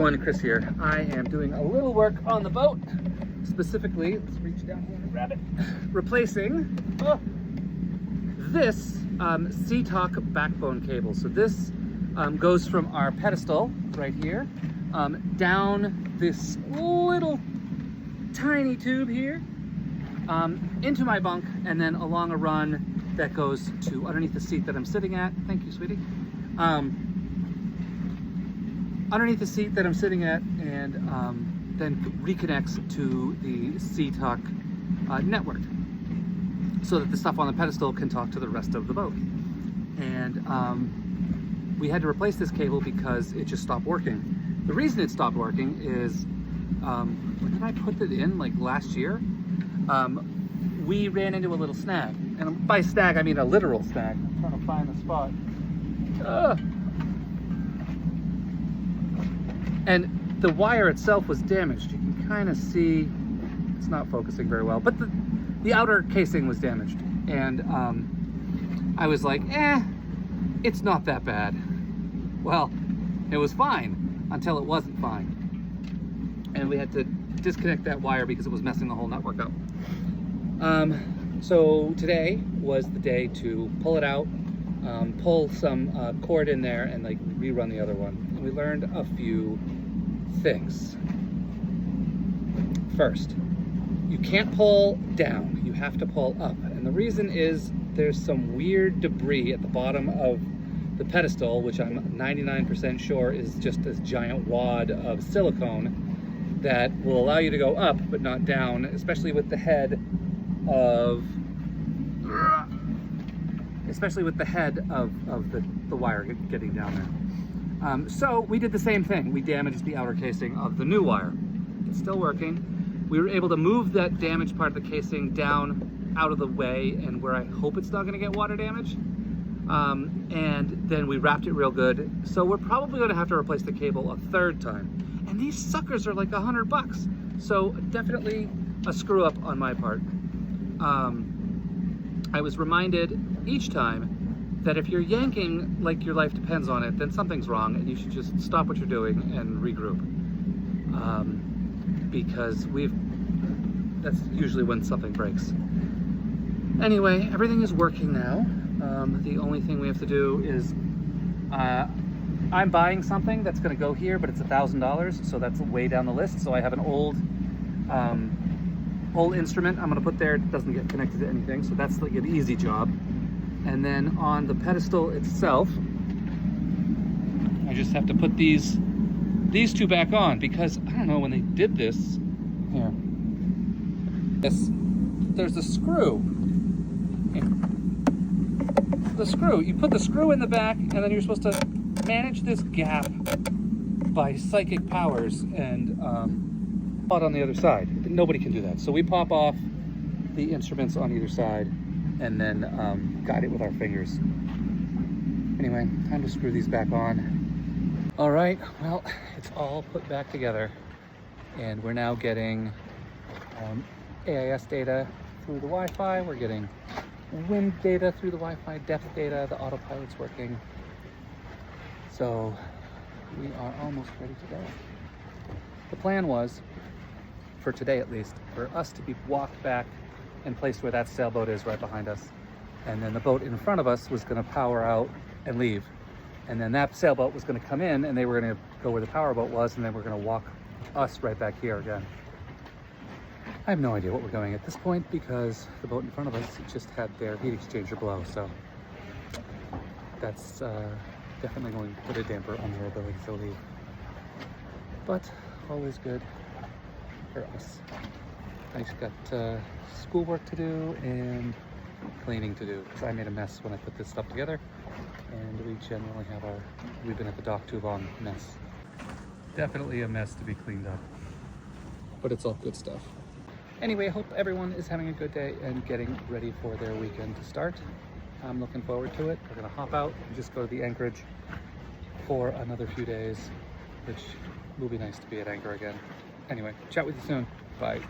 Chris here. I am doing a little work on the boat. Specifically, let's reach down here and grab it. Replacing this seatalk backbone cable. So this goes from our pedestal right here down this little tiny tube here into my bunk, and then along a run that goes to underneath the seat that I'm sitting at. Thank you, sweetie. Underneath the seat that I'm sitting at, and then reconnects to the seatalk network so that the stuff on the pedestal can talk to the rest of the boat. And we had to replace this cable because it just stopped working. The reason it stopped working is when did I put it in, like last year? We ran into a little snag, and by snag I mean a literal snag. I'm trying to find the spot. And the wire itself was damaged. You can kind of see, it's not focusing very well, but the outer casing was damaged. And I was like, it's not that bad. Well, it was fine until it wasn't fine. And we had to disconnect that wire because it was messing the whole network up. So today was the day to pull it out, pull some cord in there, and like rerun the other one. And we learned a few things. First, you can't pull down, you have to pull up. And the reason is there's some weird debris at the bottom of the pedestal, which I'm 99% sure is just this giant wad of silicone that will allow you to go up but not down, especially with the head of the wire getting down there. So we did the same thing. We damaged the outer casing of the new wire. It's still working. We were able to move that damaged part of the casing down out of the way and where I hope it's not going to get water damage. And then we wrapped it real good. So we're probably going to have to replace the cable a third time. And these suckers are like $100. So definitely a screw up on my part. I was reminded each time that if you're yanking like your life depends on it, then something's wrong and you should just stop what you're doing and regroup. Because that's usually when something breaks. Anyway, everything is working now. The only thing we have to do is, I'm buying something that's gonna go here, but it's $1,000, so that's way down the list. So I have an old instrument I'm gonna put there. It doesn't get connected to anything, so that's like an easy job. And then on the pedestal itself, I just have to put these two back on because I don't know when they did this. Here. There's a screw. Here. The screw. You put the screw in the back, and then you're supposed to manage this gap by psychic powers and put on the other side. Nobody can do that. So we pop off the instruments on either side and then guide it with our fingers. Anyway, time to screw these back on. All right, well, it's all put back together, and we're now getting AIS data through the Wi-Fi. We're getting wind data through the Wi-Fi, depth data, the autopilot's working. So we are almost ready to go. The plan was, for today at least, for us to be walked back and placed where that sailboat is right behind us. And then the boat in front of us was gonna power out and leave. And then that sailboat was gonna come in and they were gonna go where the power boat was, and then we're gonna walk us right back here again. I have no idea what we're doing at this point because the boat in front of us just had their heat exchanger blow. So that's definitely going to put a damper on their ability to leave. But always good for us. I just got schoolwork to do and cleaning to do because I made a mess when I put this stuff together, and we generally have we've been at the dock too long mess. Definitely a mess to be cleaned up, but it's all good stuff. Anyway, I hope everyone is having a good day and getting ready for their weekend to start. I'm looking forward to it. We're gonna hop out and just go to the anchorage for another few days, which will be nice to be at anchor again. Anyway, chat with you soon. Bye.